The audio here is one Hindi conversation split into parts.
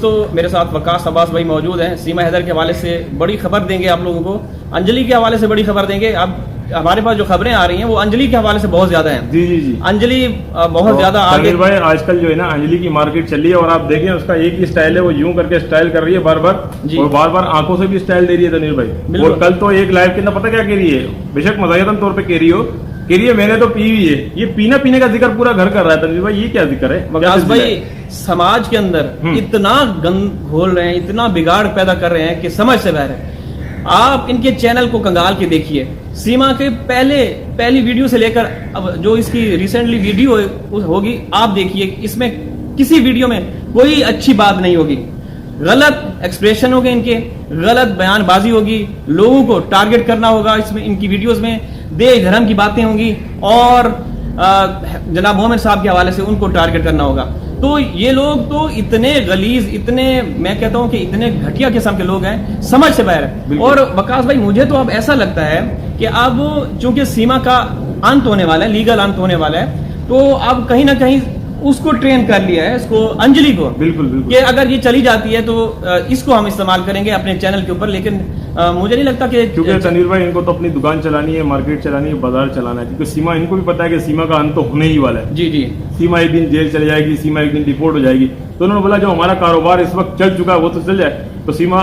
दोस्तों, मेरे साथ वकास अब्बास भाई मौजूद हैं। सीमा हैदर के हवाले से बड़ी खबर देंगे आप लोगों को, अंजलि के हवाले से बड़ी खबर देंगे। अब हमारे पास जो खबरें आ रही हैं वो अंजलि के हवाले से बहुत ज्यादा हैं। जी जी जी, अंजलि बहुत ज्यादा आगे। भाई आजकल जो है ना अंजलि की मार्केट चल रही है, और आप देखें उसका एक ही स्टाइल है, वो यूं करके स्टाइल कर रही है बार बार, और बार बार आंखों से भी स्टाइल दे रही है तनवीर भाई। और कल तो एक लाइव के अंदर पता क्या कह रही है, बेशक मजाहिरन तौर पर कह रही है मैंने तो पी हुई है। ये पीने का जिक्र पूरा घर कर रहा है तनवीर भाई, ये क्या जिक्र है? वकास भाई, समाज के अंदर इतना गंद घोल रहे हैं, इतना बिगाड़ पैदा कर रहे हैं कि समझ से बाहर है। आप इनके चैनल को कंगाल के देखिए, सीमा के पहली वीडियो से लेकर अब जो इसकी रिसेंटली वीडियो होगी आप देखिए, इसमें किसी वीडियो में कोई अच्छी बात नहीं होगी। गलत एक्सप्रेशन होंगे इनके, गलत बयानबाजी होगी, लोगों को टारगेट करना होगा इसमें, इनकी वीडियोस में देश धर्म की बातें होंगी, और जनाब मोहम्मद साहब के हवाले से उनको टारगेट करना होगा। तो ये लोग तो इतने गलीज, इतने, मैं कहता हूं कि इतने घटिया किस्म के लोग हैं, समझ से बाहर है। और वकास भाई, मुझे तो अब ऐसा लगता है कि अब चूंकि सीमा का अंत होने वाला है, लीगल अंत होने वाला है, तो अब कहीं ना कहीं उसको ट्रेन कर लिया है, इसको, अंजलि को, बिल्कुल कि अगर ये चली जाती है तो इसको हम इस्तेमाल करेंगे अपने चैनल के ऊपर। लेकिन मुझे नहीं लगता कि, क्योंकि तनवीर भाई इनको तो अपनी दुकान चलानी है, मार्केट चलानी है, बाजार चलाना है, क्योंकि सीमा, इनको भी पता है कि सीमा का अंत तो होने ही वाला है। जी जी, सीमा एक दिन जेल चली जाएगी, सीमा एक दिन डिपोर्ट हो जाएगी। तो उन्होंने बोला जो हमारा कारोबार इस वक्त चल चुका है वो तो चल जाए। तो सीमा,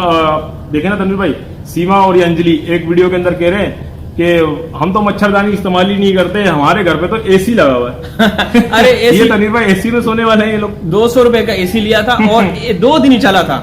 देखे ना तनवीर भाई, सीमा और ये अंजलि एक वीडियो के अंदर कह रहे हैं कि हम तो मच्छरदानी इस्तेमाल ही नहीं करते, हमारे घर पे तो एसी लगा हुआ है। अरे एसी, ये तनवीर भाई एसी में सोने वाले हैं ये लोग। 200 रुपए का एसी लिया था और 2 दिन ही चला था।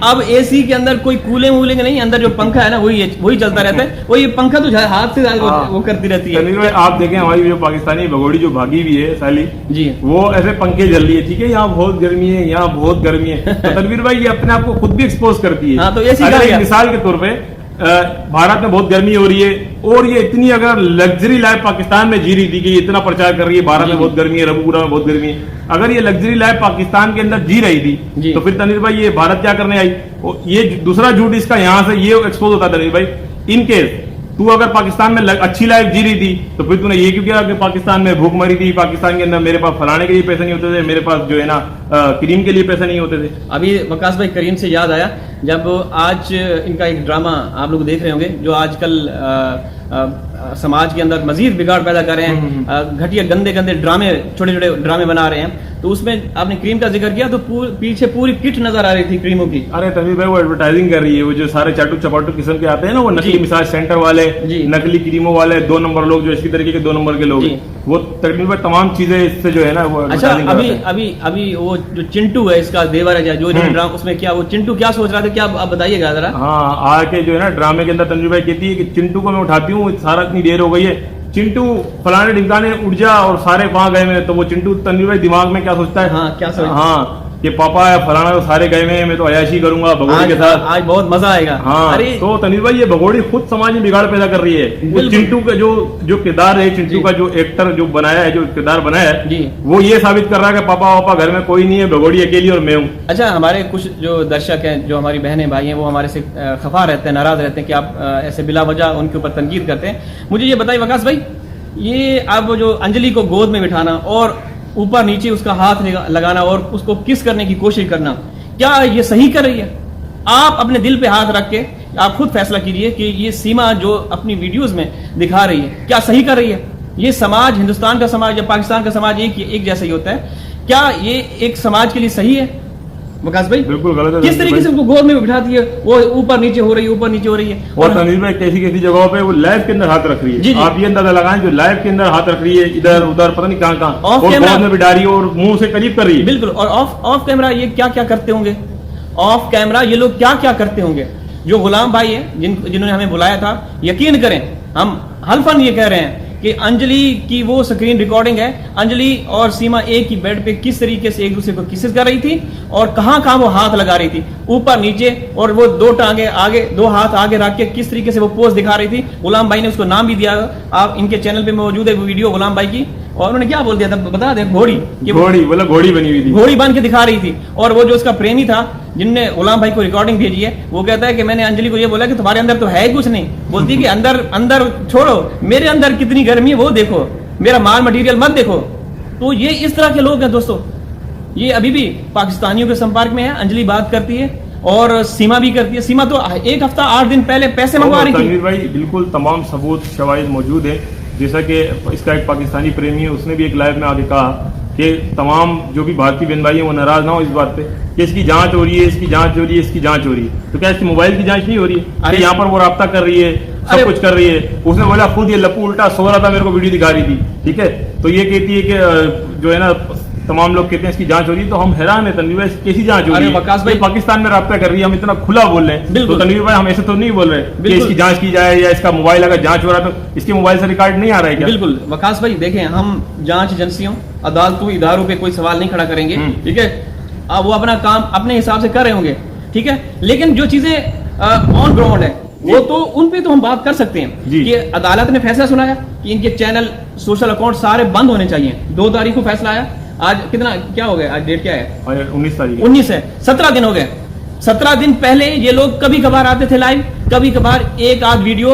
अब एसी के अंदर कोई कूलिंग वूलिंग नहीं, अंदर जो पंखा है ना वही चलता रहता है। वो ये पंखा तो हाथ से वो करती रहती है। तनवीर भाई आप देखें, हमारी जो पाकिस्तानी भगोड़ी जो भागी हुई है साली जी, वो ऐसे पंखे जल रही है, ठीक है, यहाँ बहुत गर्मी है, यहाँ बहुत गर्मी है। तो तनवीर भाई ये अपने आप को खुद भी एक्सपोज करती है। हाँ, तो एसी मिसाल के तौर पे भारत में बहुत गर्मी हो रही है, और ये इतनी अगर लग्जरी लाइफ पाकिस्तान में जी रही थी कि ये इतना प्रचार कर रही है भारत में बहुत गर्मी है, रबूपुरा में बहुत गर्मी है, अगर ये लग्जरी लाइफ पाकिस्तान के अंदर जी रही थी तो फिर तनवीर भाई ये भारत क्या करने आई? ये दूसरा झूठ इसका यहाँ से ये एक्सपोज होता है तनवीर भाई। इनकेस तू अगर पाकिस्तान में अच्छी लाइफ जी रही थी तो फिर तूने ये क्यों किया कि पाकिस्तान में भूख मरी थी, पाकिस्तान के अंदर मेरे पास फलाने के लिए पैसे नहीं होते थे, मेरे पास जो है ना क्रीम के लिए पैसे नहीं होते थे। अभी वकास भाई करीम से याद आया, जब आज इनका एक ड्रामा आप लोग देख रहे होंगे जो आजकल समाज के अंदर मजीद बिगाड़ पैदा कर रहे हैं, घटिया गंदे ड्रामे, छोटे छोटे ड्रामे बना रहे हैं। तो उसमें आपने क्रीम का जिक्र किया तो पीछे पूरी किट नजर आ रही थी क्रीमों की। अरे तनवीर भाई वो एडवर्टाइजिंग कर रही है, वो जो सारे चाटू चपाटू किस्म के आते हैं ना, वो नकली मिसाज सेंटर वाले, नकली क्रीमों वाले, 2 नंबर लोग, जो इसी तरीके के 2 नंबर के लोग, वो तकरीबन तमाम चीजें इससे जो है ना वो। अच्छा, अभी वो जो चिंटू है इसका देवर है जो उसमें क्या, वो चिंटू क्या सोच रहा था, क्या आप बताइएगा जरा। हाँ, आके जो है ना ड्रामे के अंदर तनवीर भाई कहती है कि चिंटू को मैं उठाती हूँ, सारा इतनी देर हो गई है, चिंटू फलाने ढिमकाने उठ जा, और सारे वहां गए में। तो वो चिंटू तनवीर भाई दिमाग में क्या सोचता है? हाँ, क्या सोचता है? हाँ, कि पापा या फलाना तो सारे गए में, मैं तो अयाशी करूंगा भगोड़ी के साथ, आज बहुत मजा आएगा। हाँ, अरे तो तनवीर भाई ये भगोड़ी खुद समाज में बिगाड़ पैदा कर रही है। वो चिंटू का जो किरदार है, चिंटू का जो एक्टर जो बनाया है, जो किरदार बनाया है, वो ये साबित कर रहा है कि पापा वापा घर में कोई नहीं है, भगोड़ी अकेली और मैं हूँ। अच्छा, हमारे कुछ जो दर्शक हैं, जो हमारी बहनें भाई हैं, वो हमारे से खफा रहते हैं, नाराज रहते हैं कि आप ऐसे बिला वजह उनके ऊपर तनकीद करते हैं। मुझे ये बताइए वकास भाई, ये अब जो अंजलि को गोद में बिठाना और ऊपर नीचे उसका हाथ लगाना और उसको किस करने की कोशिश करना, क्या ये सही कर रही है? आप अपने दिल पे हाथ रख के आप खुद फैसला कीजिए कि ये सीमा जो अपनी वीडियोस में दिखा रही है क्या सही कर रही है? ये समाज, हिंदुस्तान का समाज या पाकिस्तान का समाज एक जैसा ही होता है, क्या ये एक समाज के लिए सही है वकास भाई? बिल्कुल गलत है। किस तरीके से उनको गोद में बिठाती है, वो ऊपर नीचे हो रही है, ऊपर नीचे हो रही है। और तनवीर भाई कैसी जगहों पे वो लाइव के अंदर हाथ रख रही है। आप ये अंदाजा लगाएं, जो लाइव के अंदर हाथ रख रही है, इधर उधर पता नहीं कहां और गोद में बिठा रही है और मुंह से करीब कर रही है। बिल्कुल। और ऑफ कैमरा ये क्या क्या करते होंगे, ऑफ कैमरा ये लोग क्या क्या करते होंगे। जो गुलाम भाई है जिन्होंने हमें बुलाया था, यकीन करें हम हल्फन ये कह रहे हैं कि अंजलि की वो स्क्रीन रिकॉर्डिंग है, अंजलि और सीमा एक ही बेड पे किस तरीके से एक दूसरे को किसेस कर रही थी और कहां वो हाथ लगा रही थी, ऊपर नीचे, और वो 2 टांगे आगे, 2 हाथ आगे रख के किस तरीके से वो पोज दिखा रही थी। गुलाम भाई ने उसको नाम भी दिया, आप इनके चैनल पे मौजूद है वो वीडियो गुलाम भाई की, और उन्होंने क्या बोल दिया था बता दे, घोड़ी बोला घोड़ी बनी हुई थी, घोड़ी बन के दिखा रही थी। और वो जो उसका प्रेमी था जिनने गुलाम भाई को रिकॉर्डिंग भेजी है, वो कहता है कि मैंने अंजलि को ये बोला कि तुम्हारे अंदर तो है कुछ नहीं, बोलती कि अंदर छोड़ो, मेरे अंदर कितनी गर्मी है वो देखो, मेरा माल मटेरियल मत देखो। तो ये इस तरह के लोग हैं दोस्तों, ये अभी भी पाकिस्तानियों के संपर्क में है। अंजलि बात करती है और सीमा भी करती है। सीमा तो एक हफ्ता 8 दिन पहले पैसे मंगवा रही थी। तनवीर भाई बिल्कुल तमाम सबूत शवाहिद मौजूद है। जैसा कि इसका एक पाकिस्तानी प्रेमी है, उसने भी एक लाइव में आके कहा कि तमाम जो भी भारतीय बहन भाई हैं वो नाराज ना हो इस बात पे कि इसकी जांच हो रही है, इसकी जांच हो रही है, इसकी जांच हो रही है। तो क्या इसकी मोबाइल की जांच नहीं हो रही है? अरे यहाँ पर वो राब्ता कर रही है, सब कुछ कर रही है। उसने बोला खुद ये लप्पू उल्टा सो रहा था, मेरे को वीडियो दिखा रही थी। ठीक है, तो ये कहती है कि जो है ना तमाम लोग कहते हैं इसकी जांच हो रही है, तो हम हैरान है तनवीर भाई कैसी जांच हो रही है? वकास भाई पाकिस्तान में राब्ता कर रही है, हम इतना खुला बोल रहे हैं। तो तनवीर भाई हम ऐसे तो नहीं बोल रहे कि इसकी जांच की जाए या इसका मोबाइल अगर जांच हो रहा है तो इसके मोबाइल से रिकॉर्ड नहीं आ रहा है क्या? बिल्कुल वकास भाई देखें, हम जांच एजेंसियों, अदालतों, इदारों पे कोई सवाल नहीं खड़ा करेंगे। ठीक है, वो अपना काम अपने हिसाब से कर रहे होंगे। ठीक है, लेकिन जो चीजें ऑन ग्राउंड है वो तो उन पे तो हम बात कर सकते हैं कि अदालत ने फैसला सुनाया कि इनके चैनल, सोशल अकाउंट सारे बंद होने चाहिए। 2 तारीख को फैसला आया। आज कितना क्या हो गया? आज डेट क्या है? 19 तारीख। 19 है। 17 दिन हो गए। 17 दिन पहले ये लोग कभी कभार आते थे लाइव, कभी कभार एक आध वीडियो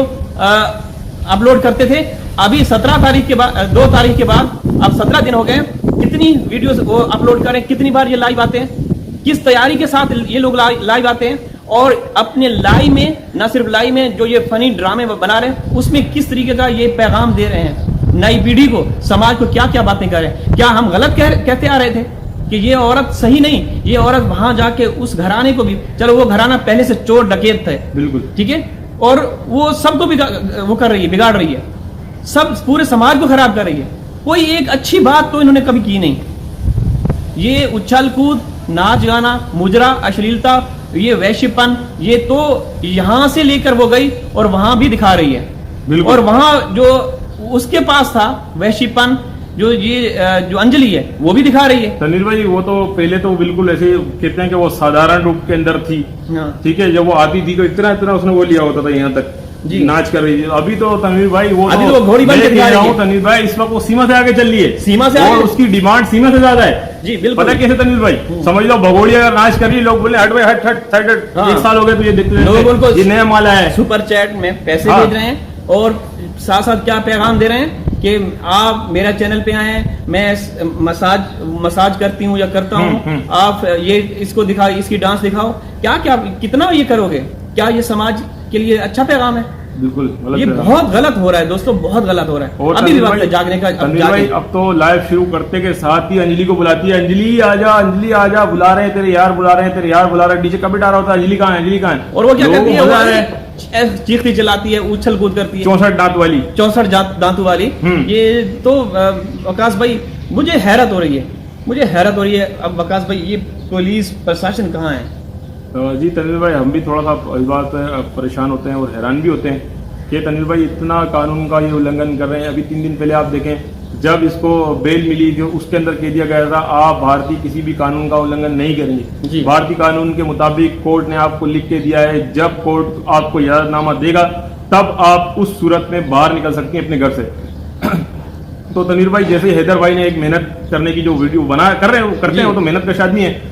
अपलोड करते थे। अभी 17 तारीख के बाद, 2 तारीख के बाद अब 17 दिन हो गए। कितनी वीडियोस वो अपलोड करें, कितनी बार ये लाइव आते हैं, किस तैयारी के साथ ये लोग लाइव आते हैं, और अपने लाइव में, न सिर्फ लाइव में जो ये फनी ड्रामे बना रहे हैं उसमें किस तरीके का ये पैगाम दे रहे हैं नई पीढ़ी को, समाज को, क्या क्या बातें कर रहे हैं। क्या हम गलत कहते आ रहे थे कि ये औरत सही नहीं? ये औरत वहां जाके उस घराने को भी, चलो वो घराना पहले से चोर डकैत थे, बिल्कुल ठीक है, और वो सबको वो कर रही है, बिगाड़ रही है, सब पूरे समाज को खराब कर रही है। कोई एक अच्छी बात तो इन्होंने कभी की नहीं। ये उछल कूद, नाच गाना, मुजरा, अश्लीलता, ये वैश्यपन, ये तो यहां से लेकर वो गई और वहां भी दिखा रही है। और वहां जो उसके पास था वैश्यपन, जो अंजलि है वो भी दिखा रही है। तनवीर भाई वो तो पहले तो बिल्कुल ऐसे कहते हैं कि वो साधारण रूप के अंदर थी। ठीक है, जब वो आती थी तो इतना इतना उसने वो लिया होता था, यहाँ तक जी नाच कर रही थी। अभी तो तनवीर भाई वो घोड़ी बन के दिखा रही है। तनवीर भाई इस वक्त वो सीमा से आगे चल रही है, सीमा से और उसकी डिमांड सीमा से ज्यादा है। जी बिल्कुल। पता कैसे तनवीर भाई? समझ लो भगोड़ी अगर नाच कर रही है, लोग बोले हट भाई हट हट हट हट। 1 साल हो गए तो ये देखते ये नया माल है, सुपर चैट में पैसे भेज रहे हैं और साथ साथ क्या पैगाम दे रहे हैं कि आप मेरा चैनल पे आए, मैं मसाज करती हूँ या करता हूँ, आप ये इसको दिखाओ, इसकी डांस दिखाओ। क्या क्या कितना ये करोगे? क्या ये समाज के लिए अच्छा पैगाम है? बिल्कुल गलत। ये बहुत गलत हो रहा है दोस्तों, बहुत गलत हो रहा है। और अभी भी वक्त है जागने का। अब तो लाइव शुरू करते के साथ ही अंजलि को बुलाती है, अंजलि आजा, अंजलि आजा, बुला रहे हैं तेरे यार, बुला रहे हैं तेरे यार, बुला रहे हैं। डीजे कभी डाल रहा होता है अंजलि कहाँ है, अंजली कहाँ है? और वो क्या करती है? चीखती चलाती है, उछल कूद करती है, 64 दांत वाली, 64 दांतों वाली। ये तो वकास भाई मुझे हैरत हो रही है, मुझे हैरत हो रही है। अब वकास भाई ये पुलिस प्रशासन कहाँ है? जी तनवीर भाई हम भी थोड़ा सा इस बात पर परेशान होते हैं और हैरान भी होते हैं कि तनवीर भाई इतना कानून का ये उल्लंघन कर रहे हैं। अभी 3 दिन पहले आप देखें, जब इसको बेल मिली जो उसके अंदर कह दिया गया था आप भारतीय किसी भी कानून का उल्लंघन नहीं करेंगे। भारतीय कानून के मुताबिक कोर्ट ने आपको लिख के दिया है, जब कोर्ट आपको इजाजतनामा देगा तब आप उस सूरत में बाहर निकल सकती हैं अपने घर से। तो तनवीर भाई जैसे हैदर भाई ने एक मेहनत करने की जो वीडियो करते हैं वो तो मेहनत का आदमी है।